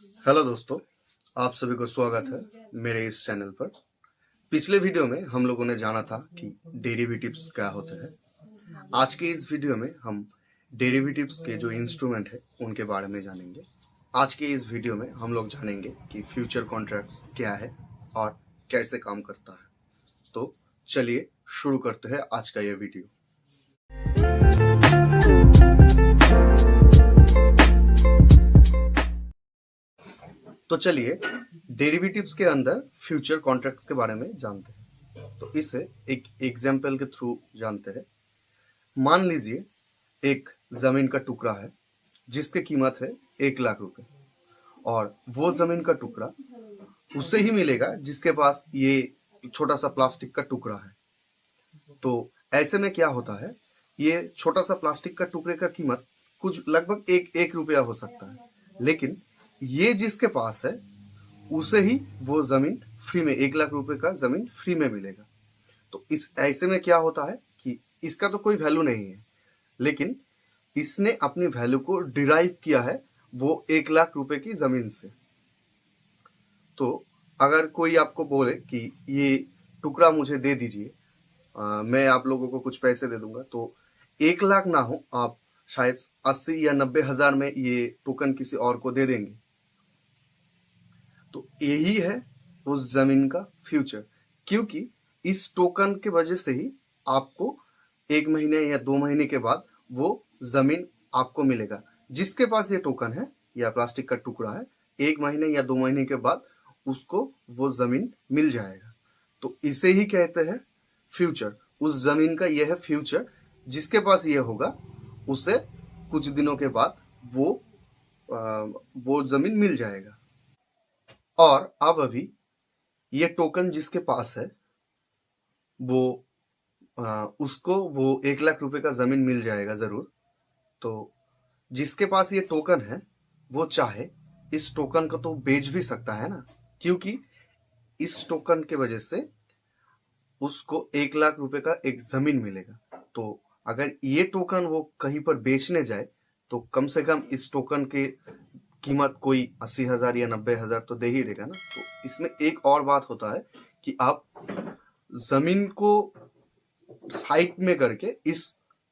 Hello दोस्तों, आप सभी को स्वागत है मेरे इस चैनल पर। पिछले वीडियो में हम लोगों ने जाना था कि डेरिवेटिव्स क्या होते हैं। आज के इस वीडियो में हम डेरिवेटिव्स के जो इंस्ट्रूमेंट है उनके बारे में जानेंगे। आज के इस वीडियो में हम लोग जानेंगे कि फ्यूचर कॉन्ट्रैक्ट्स क्या है और कैसे काम करता है। तो चलिए शुरू करते हैं आज का ये वीडियो। तो चलिए डेरिवेटिव्स के अंदर फ्यूचर कॉन्ट्रैक्ट्स के बारे में जानते हैं। तो इसे एक एग्जाम्पल के थ्रू जानते हैं। मान लीजिए एक जमीन का टुकड़ा है जिसकी कीमत है 1,00,000 रुपए, और वो जमीन का टुकड़ा उसे ही मिलेगा जिसके पास ये छोटा सा प्लास्टिक का टुकड़ा है। तो ऐसे में क्या होता है, ये छोटा सा प्लास्टिक का टुकड़े का कीमत कुछ लगभग एक रुपया हो सकता है, लेकिन ये जिसके पास है उसे ही वो जमीन फ्री में 1,00,000 रुपए का जमीन फ्री में मिलेगा। तो इस ऐसे में क्या होता है कि इसका तो कोई वैल्यू नहीं है, लेकिन इसने अपनी वैल्यू को डिराइव किया है वो 1,00,000 रुपए की जमीन से। तो अगर कोई आपको बोले कि ये टुकड़ा मुझे दे दीजिए, मैं आप लोगों को कुछ पैसे दे दूंगा, तो 1,00,000 ना हो, आप शायद 80 या 90 हजार में ये टोकन किसी और को दे देंगे। तो यही है उस जमीन का फ्यूचर, क्योंकि इस टोकन के वजह से ही आपको 1 महीने या 2 महीने के बाद वो जमीन आपको मिलेगा। जिसके पास ये टोकन है या प्लास्टिक का टुकड़ा है, 1 महीने या 2 महीने के बाद उसको वो जमीन मिल जाएगा। तो इसे ही कहते हैं फ्यूचर। उस जमीन का यह है फ्यूचर। जिसके पास ये होगा उसे कुछ दिनों के बाद वो जमीन मिल जाएगा। और अब अभी ये टोकन जिसके पास है वो उसको वो 1,00,000 रुपए का जमीन मिल जाएगा जरूर। तो जिसके पास ये टोकन है वो चाहे इस टोकन को तो बेच भी सकता है ना, क्योंकि इस टोकन के वजह से उसको 1,00,000 रुपए का एक जमीन मिलेगा। तो अगर ये टोकन वो कहीं पर बेचने जाए तो कम से कम इस टोकन के कीमत कोई 80,000 या 90,000 तो दे ही देगा ना। तो इसमें एक और बात होता है कि आप जमीन को साइड में करके इस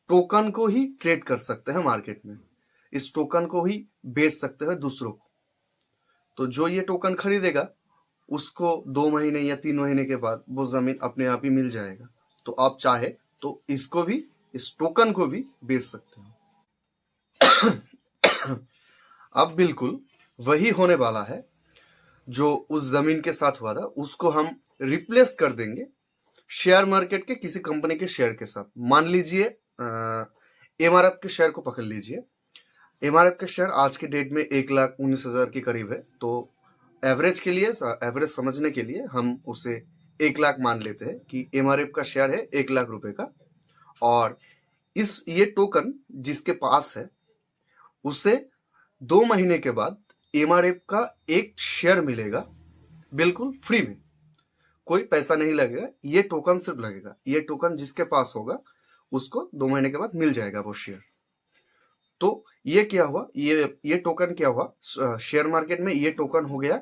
टोकन को ही ट्रेड कर सकते हैं मार्केट में, इस टोकन को ही बेच सकते हैं दूसरों को। तो जो ये टोकन खरीदेगा उसको 2 महीने या 3 महीने के बाद वो जमीन अपने आप ही मिल जाएगा। तो आप चाहे तो इसको भी, इस टोकन को भी बेच सकते हो। अब बिल्कुल वही होने वाला है जो उस जमीन के साथ हुआ था। उसको हम रिप्लेस कर देंगे शेयर मार्केट के किसी कंपनी के शेयर के साथ। मान लीजिए एमआरएफ के शेयर को पकड़ लीजिए। एमआरएफ के शेयर आज के डेट में 1,19,000 के करीब है। तो एवरेज के लिए, एवरेज समझने के लिए हम उसे 1,00,000 मान लेते हैं कि एमआरएफ का शेयर है 1,00,000 रुपए का, और ये टोकन जिसके पास है उसे 2 महीने के बाद एमआरएफ का एक शेयर मिलेगा बिल्कुल फ्री में। कोई पैसा नहीं लगेगा, ये टोकन सिर्फ लगेगा। ये टोकन जिसके पास होगा उसको 2 महीने के बाद मिल जाएगा वो शेयर। तो ये क्या हुआ, ये टोकन क्या हुआ, शेयर मार्केट में ये टोकन हो गया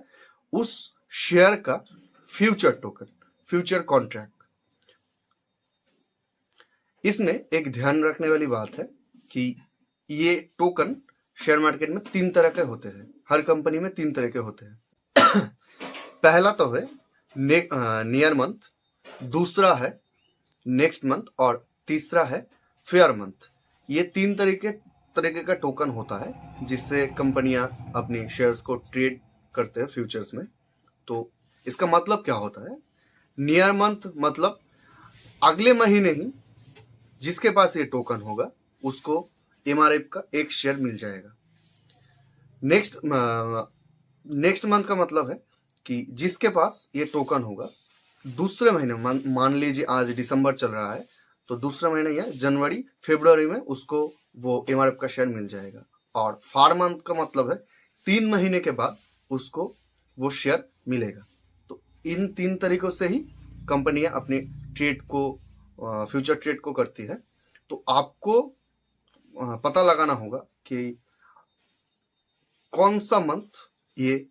उस शेयर का फ्यूचर टोकन, फ्यूचर कॉन्ट्रैक्ट। इसमें एक ध्यान रखने वाली बात है कि ये टोकन शेयर मार्केट में 3 तरह के होते हैं। हर कंपनी में 3 तरह के होते हैं। पहला तो है नियर मंथ, दूसरा है नेक्स्ट मंथ, और तीसरा है फेयर मंथ। ये 3 तरीके का टोकन होता है जिससे कंपनियां अपनी शेयर्स को ट्रेड करते हैं फ्यूचर्स में। तो इसका मतलब क्या होता है, नियर मंथ मतलब अगले महीने ही जिसके पास ये टोकन होगा उसको एमआरएफ का एक शेयर मिल जाएगा। नेक्स्ट मंथ का मतलब है कि जिसके पास ये टोकन होगा दूसरे महीने, मान लीजिए आज दिसंबर चल रहा है, तो दूसरे महीने या जनवरी फरवरी में उसको वो एमआरएफ का शेयर मिल जाएगा। और 4 मंथ का मतलब है 3 महीने के बाद उसको वो शेयर मिलेगा। तो इन 3 तरीकों से ही कंपनियां अपने ट्रेड को, फ्यूचर ट्रेड को करती है। तो आपको पता लगाना होगा कि कौन सा मंथ ये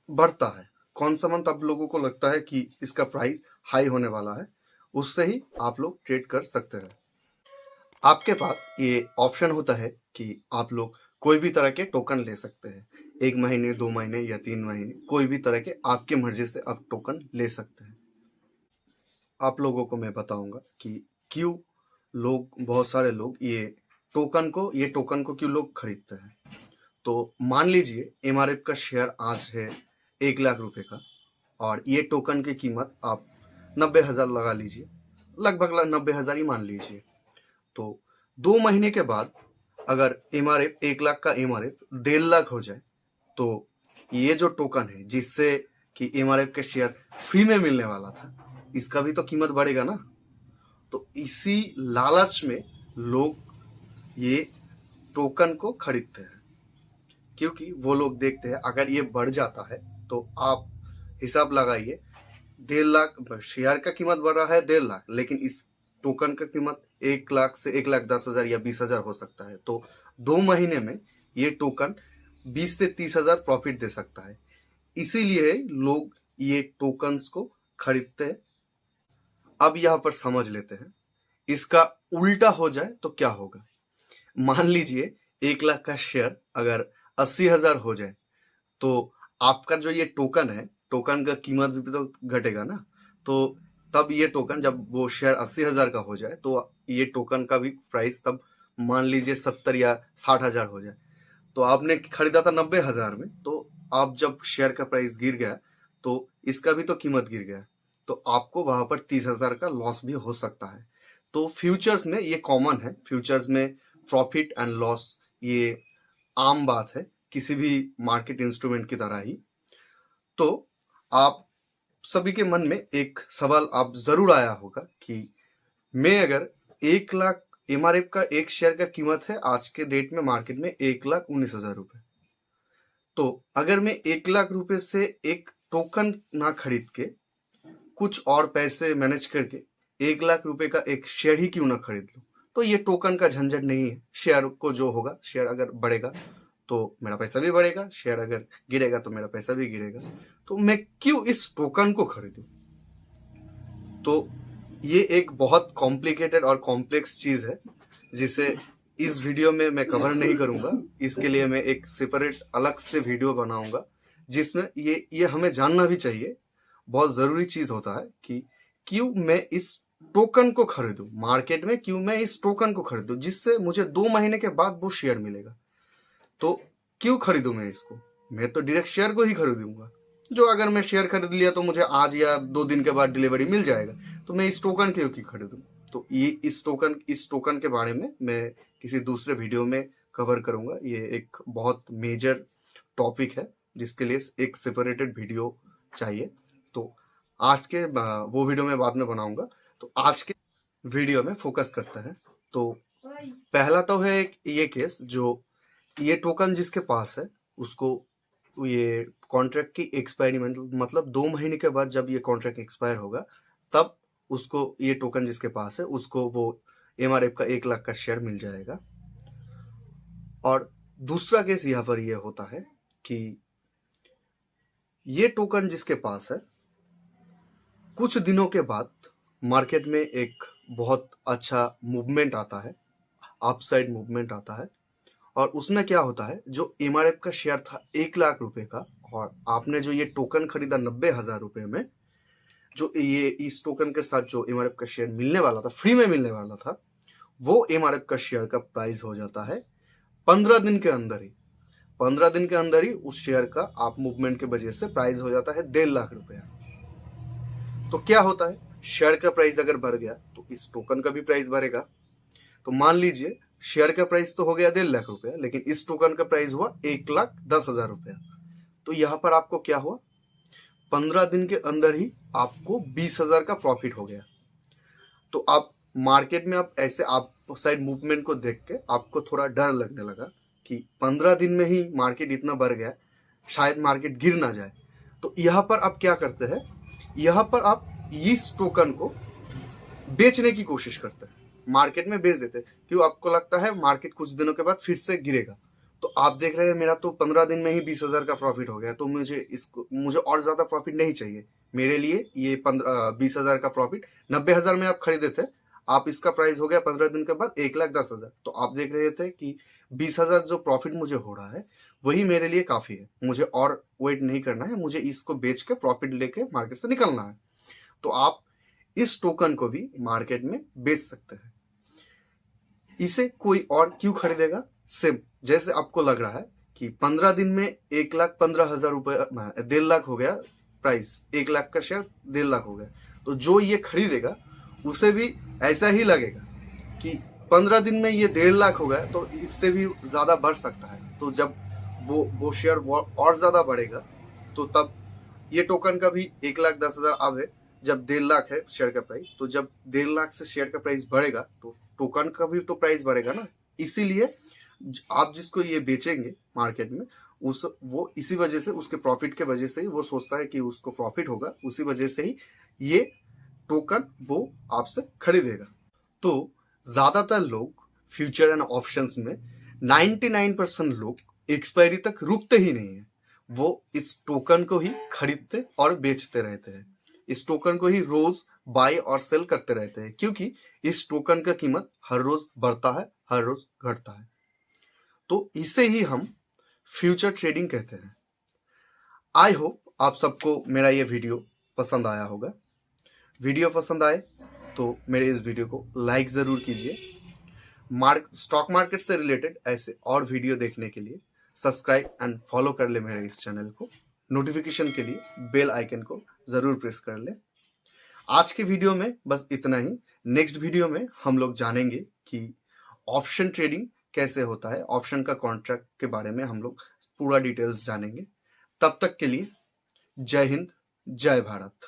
बढ़ता है। कौन सा मंथ आप लोगों को लगता है कि इसका प्राइस हाई होने वाला है, उससे ही आप लोग ट्रेड कर सकते हैं। आपके पास ये ऑप्शन होता है कि आप लोग कोई भी तरह के टोकन ले सकते हैं, 1 महीने, 2 महीने या 3 महीने, कोई भी तरह के आपके मर्जी से आप टोकन ले सकते हैं। आप लोगों को मैं बताऊंगा कि क्यों बहुत सारे लोग ये टोकन को क्यों लोग खरीदते हैं। तो मान लीजिए एमआरएफ का शेयर आज है 1 लाख रुपए का, और ये टोकन की कीमत आप 90,000 लगा लीजिए, लगभग 90,000 ही मान लीजिए। तो 2 महीने के बाद अगर एमआरएफ 1 लाख का एमआरएफ 1.5 लाख हो जाए, तो ये जो टोकन है जिससे कि एमआरएफ के शेयर फ्री में मिलने वाला था, इसका भी तो कीमत बढ़ेगा ना। तो इसी लालच में लोग ये टोकन को खरीदते हैं, क्योंकि वो लोग देखते हैं अगर ये बढ़ जाता है तो आप हिसाब लगाइए, 1.5 लाख शेयर का कीमत बढ़ रहा है 1.5 लाख, लेकिन इस टोकन का कीमत 1 लाख से 1,10,000 या 20,000 हो सकता है। तो 2 महीने में ये टोकन 20 से 30,000 प्रॉफिट दे सकता है। इसीलिए लोग ये टोकन्स को खरीदते हैं। अब यहाँ पर समझ लेते हैं, इसका उल्टा हो जाए तो क्या होगा। मान लीजिए 1 लाख का शेयर अगर 80,000 हो जाए, तो आपका जो ये टोकन है, टोकन का कीमत भी तो घटेगा ना। तो तब ये टोकन, जब वो शेयर 80,000 का हो जाए, तो ये टोकन का भी प्राइस तब मान लीजिए 70 या 60,000 हो जाए। तो आपने खरीदा था 90,000 में, तो आप जब शेयर का प्राइस गिर गया तो इसका भी तो कीमत गिर गया, तो आपको वहां पर 30,000 का लॉस भी हो सकता है। तो फ्यूचर्स में ये कॉमन है, फ्यूचर्स में प्रॉफिट एंड लॉस ये आम बात है, किसी भी मार्केट इंस्ट्रूमेंट की तरह ही। तो आप सभी के मन में एक सवाल आप जरूर आया होगा कि मैं अगर 1 लाख एमआरएफ का एक शेयर का कीमत है आज के डेट में मार्केट में 1,19,000 रुपए, तो अगर मैं 1 लाख रुपए से एक टोकन ना खरीद के कुछ और पैसे मैनेज करके 1 लाख रुपए का एक शेयर ही क्यों ना खरीद लूं, तो ये टोकन का झंझट नहीं है। शेयर को जो होगा, शेयर अगर बढ़ेगा तो मेरा पैसा भी बढ़ेगा, शेयर अगर गिरेगा तो मेरा पैसा भी गिरेगा, तो मैं क्यों इस टोकन को खरीदूं। तो ये एक बहुत कॉम्प्लिकेटेड और कॉम्प्लेक्स चीज है, जिसे इस वीडियो में मैं कवर नहीं करूंगा। इसके लिए मैं एक सेपरेट अलग से वीडियो बनाऊंगा, जिसमें ये हमें जानना भी चाहिए, बहुत जरूरी चीज होता है कि क्यों मैं इस टोकन को खरीदूं, मार्केट में क्यों मैं इस टोकन को खरीदूं, जिससे मुझे 2 महीने के बाद वो शेयर मिलेगा। तो क्यों खरीदूं मैं इसको, मैं तो डायरेक्ट शेयर को ही खरीदूंगा, जो अगर मैं शेयर खरीद लिया तो मुझे आज या 2 दिन के बाद डिलीवरी मिल जाएगा, तो मैं इस टोकन क्यों खरीदूं। तो ये इस टोकन के बारे में मैं किसी दूसरे वीडियो में कवर करूंगा। ये एक बहुत मेजर टॉपिक है, जिसके लिए एक सेपरेटेड वीडियो चाहिए। तो आज के वो वीडियो मैं बाद में बनाऊंगा। तो आज के वीडियो में फोकस करते हैं। तो पहला तो है एक ये केस, जो ये टोकन जिसके पास है उसको ये कॉन्ट्रैक्ट की एक्सपायरी मतलब 2 महीने के बाद जब ये कॉन्ट्रैक्ट एक्सपायर होगा, तब उसको ये टोकन जिसके पास है उसको वो एमआरएफ का 1 लाख का शेयर मिल जाएगा। और दूसरा केस यहाँ पर ये होता है कि ये टोकन जिसके पास है, कुछ दिनों के बाद मार्केट में एक बहुत अच्छा मूवमेंट आता है, अपसाइड मूवमेंट आता है, और उसमें क्या होता है, जो एमआरएफ का शेयर था 1 लाख रुपए का, और आपने जो ये टोकन खरीदा 90,000 रुपए में, जो ये इस टोकन के साथ जो एमआरएफ का शेयर मिलने वाला था, फ्री में मिलने वाला था, वो एमआरएफ का शेयर का प्राइस हो जाता है 15 दिन के अंदर ही। 15 दिन के अंदर ही उस शेयर का आप मूवमेंट के वजह से प्राइस हो जाता है 1.5 लाख रुपया। तो क्या होता है, शेयर का प्राइस अगर बढ़ गया तो इस टोकन का भी प्राइस बढ़ेगा। तो मान लीजिए शेयर का प्राइस तो हो गया 1.5 लाख रुपया, लेकिन इस टोकन का प्राइस हुआ 1,10,000 रुपया। तो यहां पर आपको क्या हुआ, 15 दिन के अंदर ही आपको 20,000 का प्रॉफिट हो गया। तो आप मार्केट में आप ऐसे आप साइड मूवमेंट को देख के आपको थोड़ा डर लगने लगा कि 15 दिन में ही मार्केट इतना बढ़ गया, शायद मार्केट गिर ना जाए। तो यहाँ पर आप क्या करते हैं, यहाँ पर आप इस टोकन को बेचने की कोशिश करते हैं, मार्केट में बेच देते हैं। क्यों, आपको लगता है मार्केट कुछ दिनों के बाद फिर से गिरेगा, तो आप देख रहे हैं मेरा तो 15 दिन में ही 20,000 का प्रॉफिट हो गया, तो मुझे और ज्यादा प्रॉफिट नहीं चाहिए। मेरे लिए ये 20,000 का प्रॉफिट, 90,000 में आप खरीदे थे, आप इसका प्राइस हो गया 15 दिन के बाद 1,10,000। तो आप देख रहे थे कि 20,000 जो प्रॉफिट मुझे हो रहा है वही मेरे लिए काफी है, मुझे और वेट नहीं करना है, मुझे इसको बेच के प्रॉफिट लेके मार्केट से निकलना है। तो आप इस टोकन को भी मार्केट में बेच सकते हैं। इसे कोई और क्यों खरीदेगा? सेम जैसे आपको लग रहा है कि 15 दिन में 1,15,000 रुपए, 1.5 लाख हो गया प्राइस, 1 लाख का शेयर 1.5 लाख हो गया, तो जो ये खरीदेगा उसे भी ऐसा ही लगेगा कि 15 दिन में ये 1.5 लाख हो गया, तो इससे भी ज्यादा बढ़ सकता है। तो जब वो शेयर और ज्यादा बढ़ेगा, तो तब ये टोकन का भी 1,10,000 आवे, जब 1.5 लाख है शेयर का प्राइस, तो जब 1.5 लाख से शेयर का प्राइस बढ़ेगा तो टोकन का भी तो प्राइस बढ़ेगा ना। इसीलिए आप जिसको ये बेचेंगे मार्केट में, वो इसी वजह से, उसके प्रॉफिट के वजह से ही वो सोचता है कि उसको प्रॉफिट होगा, उसी वजह से ही ये टोकन वो आपसे खरीदेगा। तो ज्यादातर लोग फ्यूचर एंड ऑप्शंस में 99% लोग एक्सपायरी तक रुकते ही नहीं है, वो इस टोकन को ही खरीदते और बेचते रहते हैं। इस टोकन को ही रोज बाय और सेल करते रहते हैं, क्योंकि इस टोकन का कीमत हर रोज बढ़ता है, हर रोज घटता है। तो इसे ही हम फ्यूचर ट्रेडिंग कहते हैं। आई होप आप सबको मेरा ये वीडियो पसंद आया होगा। वीडियो पसंद आए तो मेरे इस वीडियो को लाइक जरूर कीजिए। स्टॉक मार्केट से रिलेटेड ऐसे और वीडियो देखने के लिए सब्सक्राइब एंड फॉलो कर ले मेरे इस चैनल को। नोटिफिकेशन के लिए बेल आइकन को जरूर प्रेस कर ले। आज के वीडियो में बस इतना ही। नेक्स्ट वीडियो में हम लोग जानेंगे कि ऑप्शन ट्रेडिंग कैसे होता है, ऑप्शन का कॉन्ट्रैक्ट के बारे में हम लोग पूरा डिटेल्स जानेंगे। तब तक के लिए जय हिंद, जय भारत।